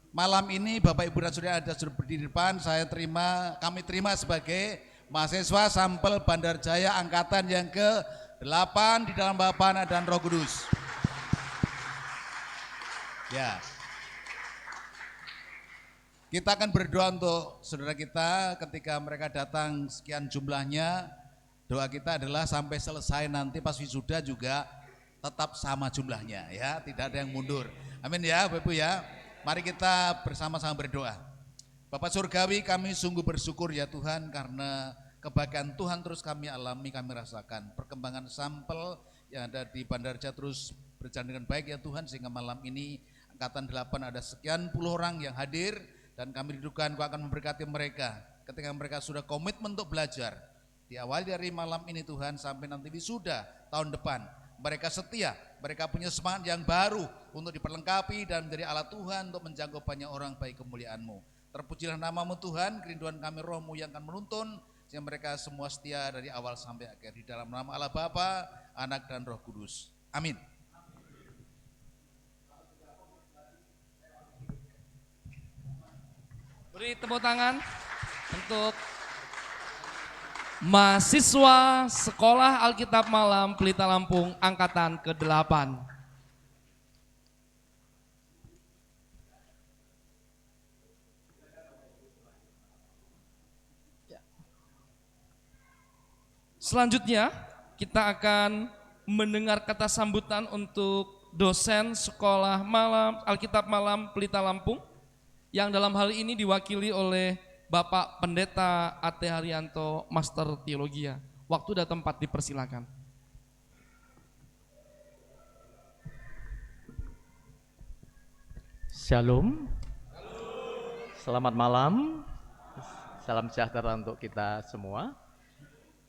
malam ini Bapak Ibu dan Saudara ada sudah berdiri di depan, kami terima sebagai mahasiswa sampel Bandar Jaya angkatan yang ke-8 di dalam Bapa, Anak dan Roh Kudus. Ya. Kita akan berdoa untuk saudara kita ketika mereka datang sekian jumlahnya. Doa kita adalah sampai selesai nanti pas wisuda juga tetap sama jumlahnya ya, tidak ada yang mundur. Amin ya Bapak Ibu ya. Mari kita bersama-sama berdoa. Bapak Surgawi, kami sungguh bersyukur ya Tuhan, karena kebahagiaan Tuhan terus kami alami, kami rasakan. Perkembangan sampel yang ada di Bandar Jaya terus berjalan dengan baik ya Tuhan, sehingga malam ini angkatan 8 ada sekian puluh orang yang hadir, dan kami rindukan Kau akan memberkati mereka ketika mereka sudah komitmen untuk belajar. Diawali dari malam ini Tuhan sampai nanti wisuda tahun depan, mereka setia, mereka punya semangat yang baru untuk diperlengkapi dan menjadi alat Tuhan untuk menjangkau banyak orang bagi kemuliaan-Mu. Terpujilah nama-Mu Tuhan, kerinduan kami Roh-Mu yang akan menuntun, sehingga mereka semua setia dari awal sampai akhir. Di dalam nama Allah Bapa, Anak dan Roh Kudus. Amin. Beri tepuk tangan untuk mahasiswa Sekolah Alkitab Malam Pelita Lampung angkatan ke-8. Selanjutnya kita akan mendengar kata sambutan untuk dosen Sekolah Alkitab Malam Pelita Lampung yang dalam hal ini diwakili oleh Bapak Pendeta A.T. Haryanto, Master Teologia. Waktu dan tempat dipersilakan. Shalom. Selamat malam. Salam sejahtera untuk kita semua.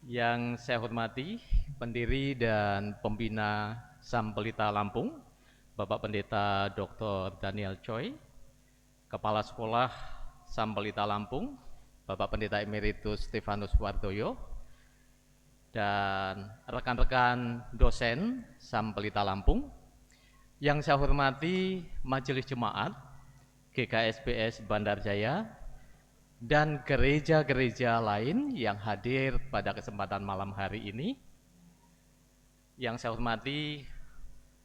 Yang saya hormati pendiri dan pembina SAM Pelita Lampung, Bapak Pendeta Dr. Daniel Choi, Kepala Sekolah SAM Pelita Lampung, Bapak Pendeta Emeritus Stefanus Wardoyo, dan rekan-rekan dosen SAM Pelita Lampung. Yang saya hormati Majelis Jemaat GKSBS Bandar Jaya dan gereja-gereja lain yang hadir pada kesempatan malam hari ini. Yang saya hormati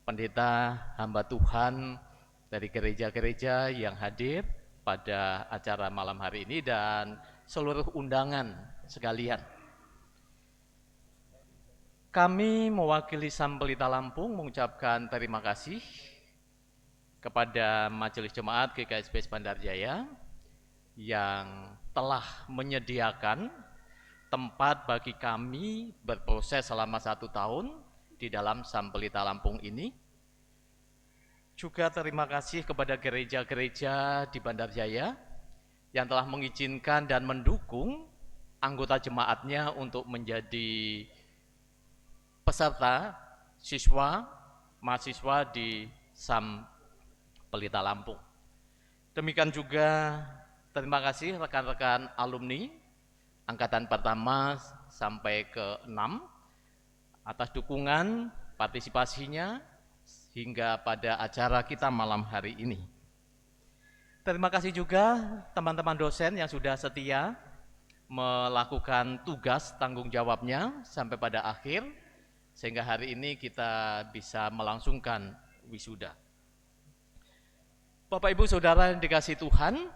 pendeta hamba Tuhan dari gereja-gereja yang hadir pada acara malam hari ini dan seluruh undangan sekalian. Kami mewakili SAM Pelita Lampung mengucapkan terima kasih kepada Majelis Jemaat GKSBS Bandar Jaya yang telah menyediakan tempat bagi kami berproses selama 1 tahun di dalam SAM Pelita Lampung ini. Juga terima kasih kepada gereja-gereja di Bandar Jaya yang telah mengizinkan dan mendukung anggota jemaatnya untuk menjadi peserta siswa, mahasiswa di SAM Pelita Lampung. Demikian juga terima kasih rekan-rekan alumni angkatan pertama sampai ke-6 atas dukungan partisipasinya hingga pada acara kita malam hari ini. Terima kasih juga teman-teman dosen yang sudah setia melakukan tugas tanggung jawabnya sampai pada akhir, sehingga hari ini kita bisa melangsungkan wisuda. Bapak Ibu Saudara yang dikasihi Tuhan,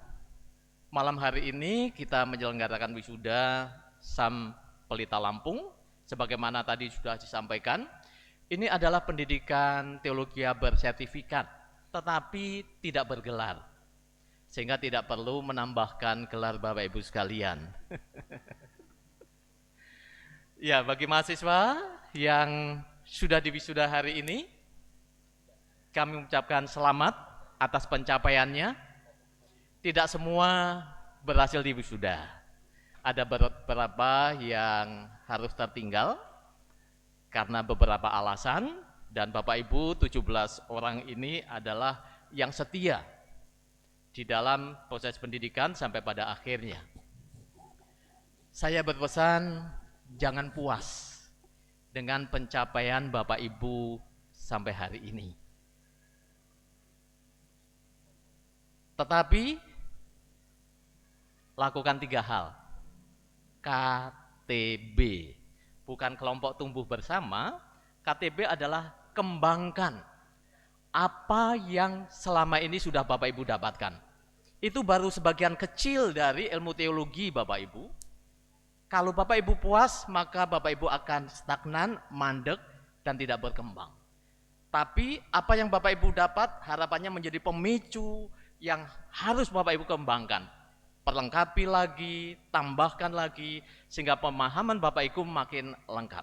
malam hari ini kita menyelenggarakan wisuda SAM Pelita Lampung. Sebagaimana tadi sudah disampaikan, ini adalah pendidikan teologi bersertifikat, tetapi tidak bergelar, sehingga tidak perlu menambahkan gelar Bapak Ibu sekalian. Ya, bagi mahasiswa yang sudah diwisuda hari ini, kami mengucapkan selamat atas pencapaiannya. Tidak semua berhasil diwisuda. Ada beberapa yang harus tertinggal karena beberapa alasan, dan Bapak Ibu 17 orang ini adalah yang setia di dalam proses pendidikan sampai pada akhirnya. Saya berpesan, jangan puas dengan pencapaian Bapak Ibu sampai hari ini. Tetapi lakukan 3 hal. KTB, bukan kelompok tumbuh bersama. KTB adalah kembangkan apa yang selama ini sudah Bapak Ibu dapatkan. Itu baru sebagian kecil dari ilmu teologi Bapak Ibu. Kalau Bapak Ibu puas, maka Bapak Ibu akan stagnan, mandek, dan tidak berkembang. Tapi apa yang Bapak Ibu dapat, harapannya menjadi pemicu yang harus Bapak Ibu kembangkan. Perlengkapi lagi, tambahkan lagi, sehingga pemahaman Bapak Ibu makin lengkap.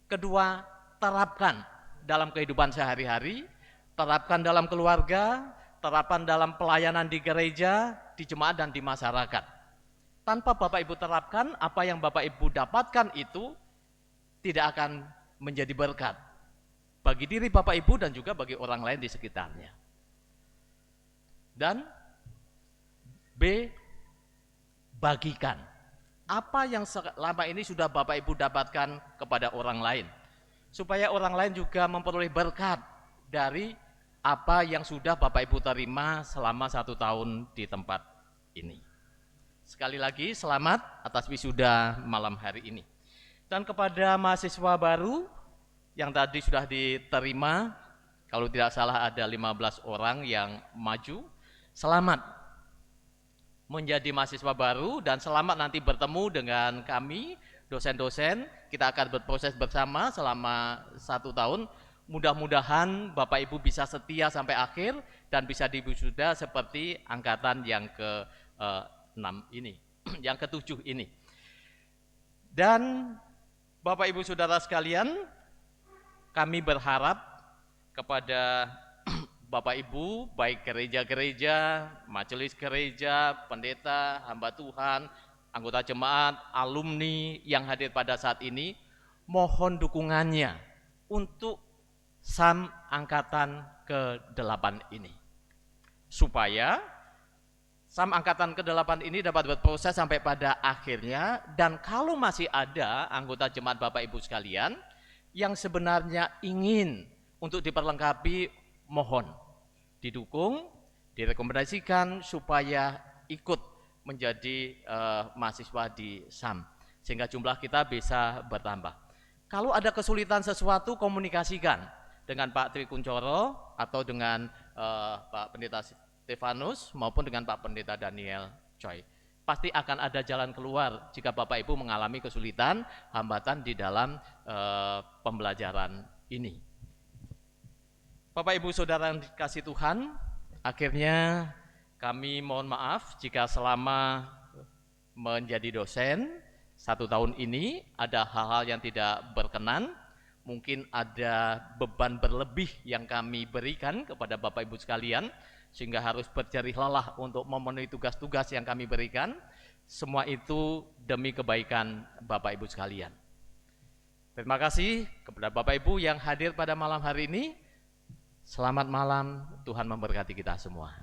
Kedua, terapkan dalam kehidupan sehari-hari, terapkan dalam keluarga, terapkan dalam pelayanan di gereja, di jemaat, dan di masyarakat. Tanpa Bapak Ibu terapkan, apa yang Bapak Ibu dapatkan itu tidak akan menjadi berkat bagi diri Bapak Ibu dan juga bagi orang lain di sekitarnya. Dan B, bagikan apa yang selama ini sudah Bapak Ibu dapatkan kepada orang lain, supaya orang lain juga memperoleh berkat dari apa yang sudah Bapak Ibu terima selama 1 tahun di tempat ini. Sekali lagi selamat atas wisuda malam hari ini. Dan kepada mahasiswa baru yang tadi sudah diterima, kalau tidak salah ada 15 orang yang maju, selamat menjadi mahasiswa baru, dan selamat nanti bertemu dengan kami, dosen-dosen. Kita akan berproses bersama selama 1 tahun. Mudah-mudahan Bapak Ibu bisa setia sampai akhir dan bisa diwisuda seperti angkatan yang ke-6 ini, yang ke-7 ini. Dan Bapak Ibu Saudara sekalian, kami berharap kepada Bapak Ibu, baik gereja-gereja, majelis gereja, pendeta, hamba Tuhan, anggota jemaat, alumni yang hadir pada saat ini, mohon dukungannya untuk SAM angkatan ke-8 ini. Supaya SAM angkatan ke-8 ini dapat berproses sampai pada akhirnya, dan kalau masih ada anggota jemaat Bapak Ibu sekalian yang sebenarnya ingin untuk diperlengkapi, mohon didukung, direkomendasikan supaya ikut menjadi mahasiswa di SAM, sehingga jumlah kita bisa bertambah. Kalau ada kesulitan sesuatu, komunikasikan dengan Pak Tri Kuncoro atau dengan Pak Pendeta Stefanus maupun dengan Pak Pendeta Daniel Choi. Pasti akan ada jalan keluar jika Bapak Ibu mengalami kesulitan, hambatan di dalam pembelajaran ini. Bapak Ibu Saudara yang dikasihi Tuhan, akhirnya kami mohon maaf jika selama menjadi dosen 1 tahun ini ada hal-hal yang tidak berkenan, mungkin ada beban berlebih yang kami berikan kepada Bapak Ibu sekalian, sehingga harus berjerih lelah untuk memenuhi tugas-tugas yang kami berikan. Semua itu demi kebaikan Bapak Ibu sekalian. Terima kasih kepada Bapak Ibu yang hadir pada malam hari ini. Selamat malam, Tuhan memberkati kita semua.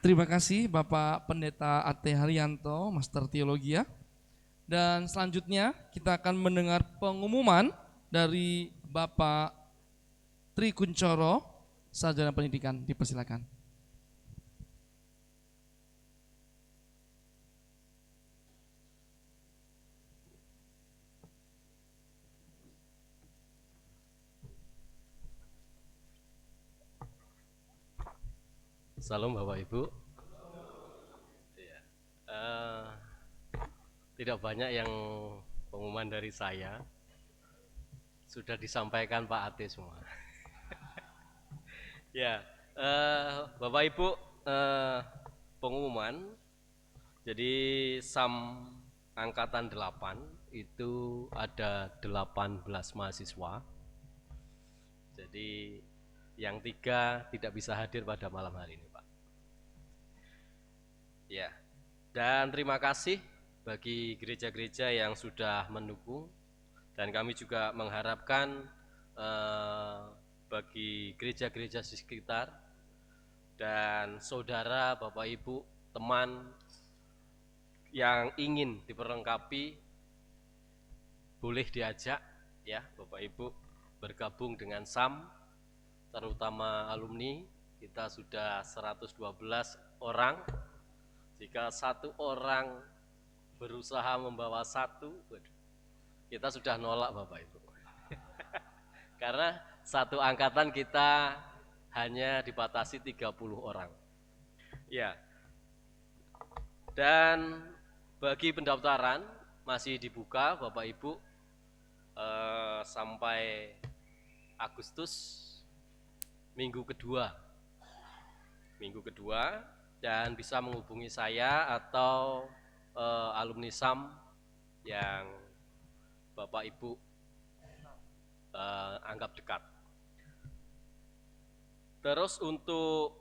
Terima kasih Bapak Pendeta A.T. Haryanto, Master Teologi ya. Dan selanjutnya kita akan mendengar pengumuman dari Bapak Tri Kuncoro, Sarjana Pendidikan. Dipersilakan. Salam Bapak Ibu. Tidak banyak yang pengumuman dari saya, sudah disampaikan Pak Ate semua. Ya, Bapak Ibu, pengumuman. Jadi SAM angkatan 8 itu ada 18 mahasiswa. Jadi yang 3 tidak bisa hadir pada malam hari ini, Pak. Ya, dan terima kasih bagi gereja-gereja yang sudah mendukung, dan kami juga mengharapkan bagi gereja-gereja di sekitar dan saudara, Bapak Ibu, teman yang ingin diperlengkapi, boleh diajak ya Bapak Ibu bergabung dengan SAM, terutama alumni. Kita sudah 112 orang. Jika 1 orang berusaha membawa 1, kita sudah nolak Bapak Ibu. Karena 1 angkatan kita hanya dibatasi 30 orang. Ya. Dan bagi pendaftaran masih dibuka Bapak Ibu sampai Agustus minggu kedua, dan bisa menghubungi saya atau alumni SAM yang Bapak Ibu anggap dekat. Terus untuk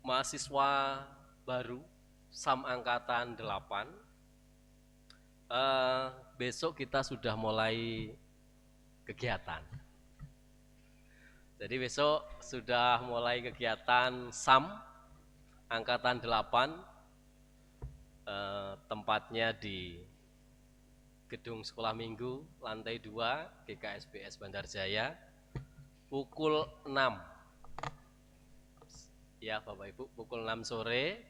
mahasiswa baru SAM angkatan 8, besok kita sudah mulai kegiatan. Jadi besok sudah mulai kegiatan SAM angkatan 8, tempatnya di Gedung Sekolah Minggu lantai 2 GKSBS Bandar Jaya pukul 6. Ya Bapak Ibu, pukul 6 sore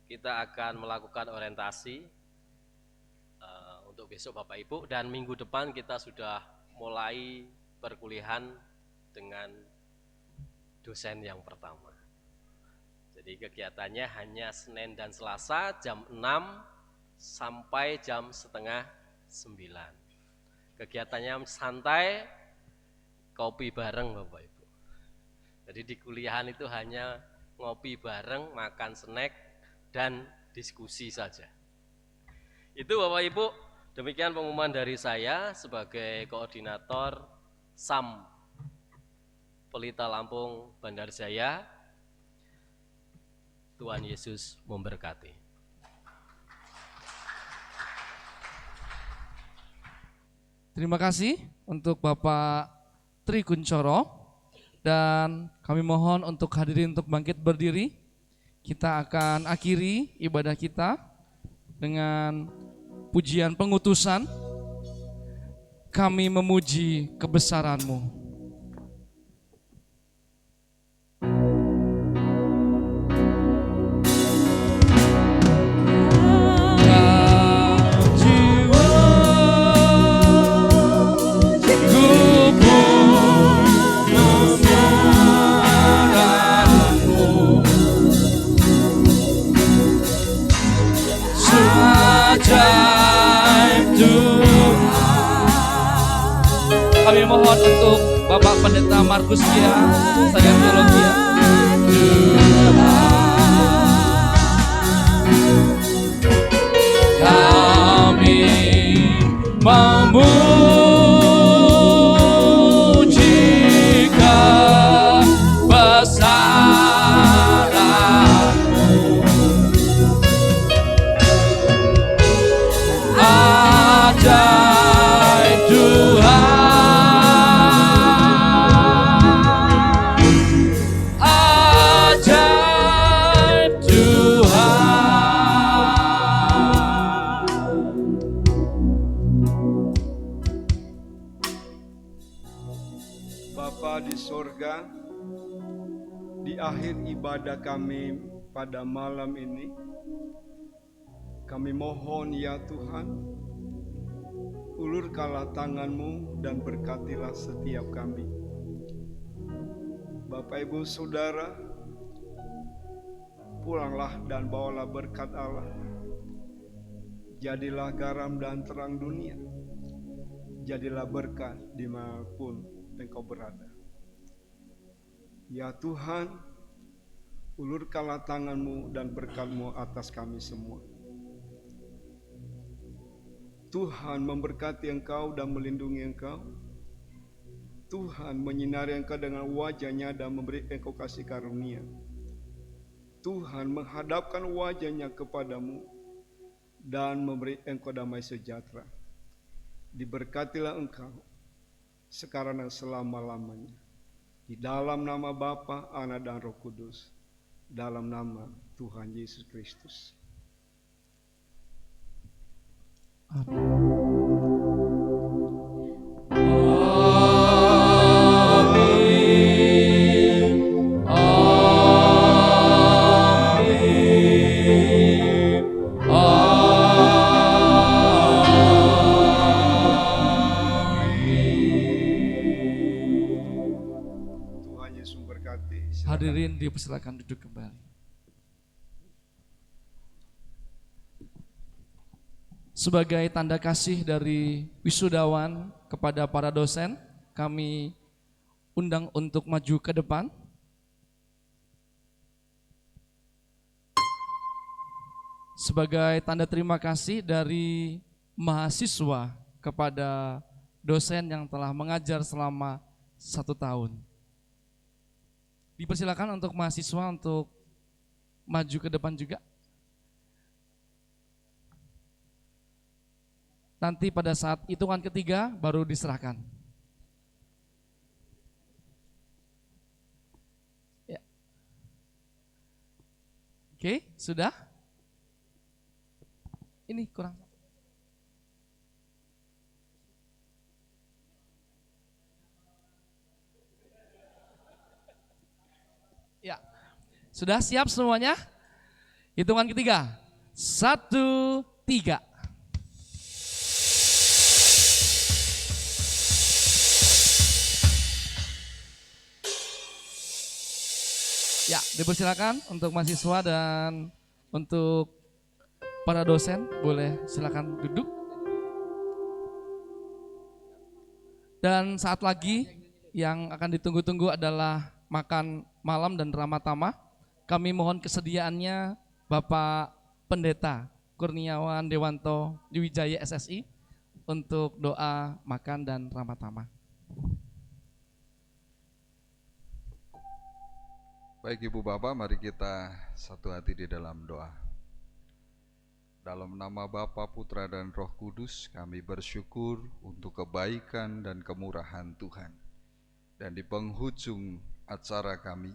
kita akan melakukan orientasi untuk besok Bapak Ibu, dan minggu depan kita sudah mulai perkuliahan dengan dosen yang pertama. Jadi kegiatannya hanya Senin dan Selasa jam 6 sampai jam setengah 9. Kegiatannya santai, kopi bareng Bapak Ibu. Jadi di kuliahan itu hanya ngopi bareng, makan snack, dan diskusi saja. Itu Bapak Ibu, demikian pengumuman dari saya sebagai koordinator SAM Pelita Lampung Bandar Jaya. Tuhan Yesus memberkati. Terima kasih untuk Bapak Tri Kuncoro, dan kami mohon untuk hadirin untuk bangkit berdiri. Kita akan akhiri ibadah kita dengan pujian pengutusan. Kami memuji kebesaran-Mu. Kami mohon untuk Bapak Pendeta Markus Gia, Sarjana Teologi. Kami memuji kebesaran-Mu, ajaib Tuhan, ajaib Tuhan. Bapa di sorga, di akhir ibadah kami pada malam ini, kami mohon ya Tuhan, ulurkanlah tangan-Mu dan berkatilah setiap kami. Bapak Ibu Saudara, pulanglah dan bawalah berkat Allah. Jadilah garam dan terang dunia. Jadilah berkat dimanapun Engkau berada. Ya Tuhan, ulurkanlah tangan-Mu dan berkat-Mu atas kami semua. Tuhan memberkati Engkau dan melindungi Engkau. Tuhan menyinari Engkau dengan wajah-Nya dan memberi Engkau kasih karunia. Tuhan menghadapkan wajah-Nya kepadamu dan memberi Engkau damai sejahtera. Diberkatilah Engkau sekarang dan selama-lamanya. Di dalam nama Bapa, Anak dan Roh Kudus. Dalam nama Tuhan Yesus Kristus. Tuhan Yesus memberkati. Silakan. Hadirin dipersilakan duduk kembali. Sebagai tanda kasih dari wisudawan kepada para dosen, kami undang untuk maju ke depan. Sebagai tanda terima kasih dari mahasiswa kepada dosen yang telah mengajar selama 1 tahun. Dipersilakan untuk mahasiswa untuk maju ke depan juga. Nanti pada saat hitungan ketiga baru diserahkan. Ya. Oke, sudah? Ini kurang. Ya. Sudah siap semuanya? Hitungan ketiga. 1, 3. Ya, dipersilakan untuk mahasiswa dan untuk para dosen boleh silakan duduk. Dan saat lagi yang akan ditunggu-tunggu adalah makan malam dan ramah tamah. Kami mohon kesediaannya Bapak Pendeta Kurniawan Dewanto Diwijaya SSI untuk doa makan dan ramah tamah. Baik Ibu Bapak, mari kita satu hati di dalam doa. Dalam nama Bapa, Putra dan Roh Kudus, kami bersyukur untuk kebaikan dan kemurahan Tuhan. Dan di penghujung acara kami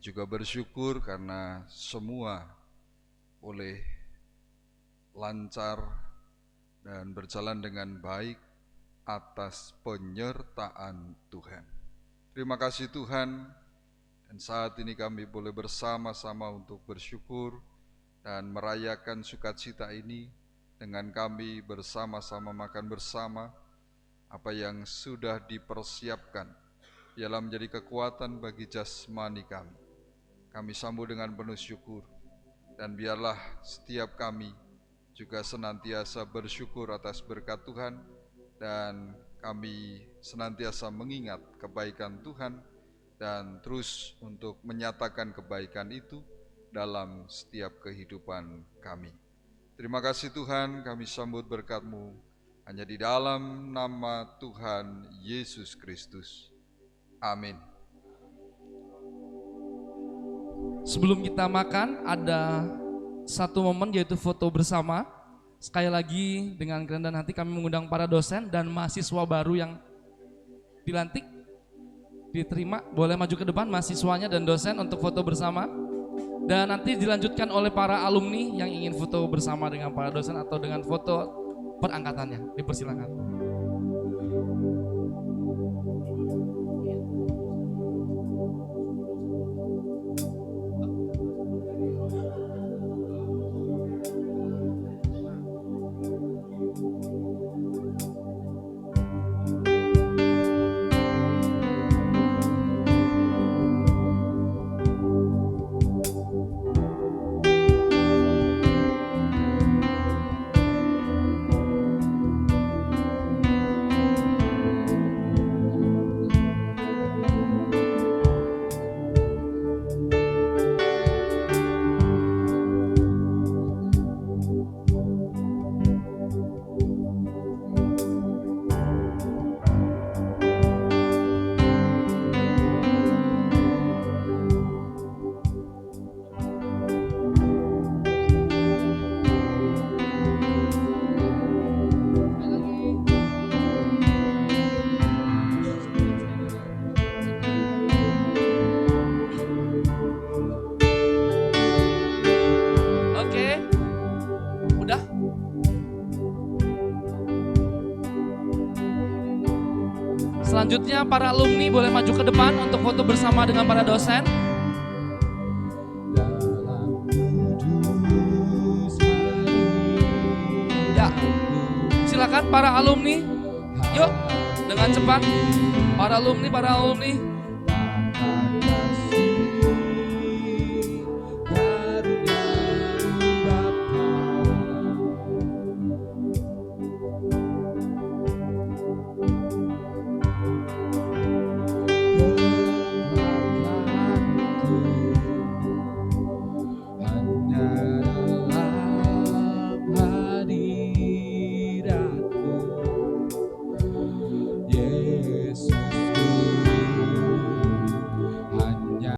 juga bersyukur karena semua boleh lancar dan berjalan dengan baik atas penyertaan Tuhan. Terima kasih Tuhan. Dan saat ini kami boleh bersama-sama untuk bersyukur dan merayakan sukacita ini dengan kami bersama-sama makan bersama apa yang sudah dipersiapkan ialah menjadi kekuatan bagi jasmani kami. Kami sambut dengan penuh syukur dan biarlah setiap kami juga senantiasa bersyukur atas berkat Tuhan dan kami senantiasa mengingat kebaikan Tuhan dan terus untuk menyatakan kebaikan itu dalam setiap kehidupan kami. Terima kasih Tuhan, kami sambut berkat-Mu hanya di dalam nama Tuhan Yesus Kristus. Amin. Sebelum kita makan, ada satu momen yaitu foto bersama. Sekali lagi dengan kerendahan hati kami mengundang para dosen dan mahasiswa baru yang dilantik, diterima, boleh maju ke depan mahasiswanya dan dosen untuk foto bersama. Dan nanti dilanjutkan oleh para alumni yang ingin foto bersama dengan para dosen atau dengan foto perangkatannya. Dipersilakan. Selanjutnya para alumni boleh maju ke depan untuk foto bersama dengan para dosen. Ya, silakan para alumni. Yuk, dengan cepat. Para alumni.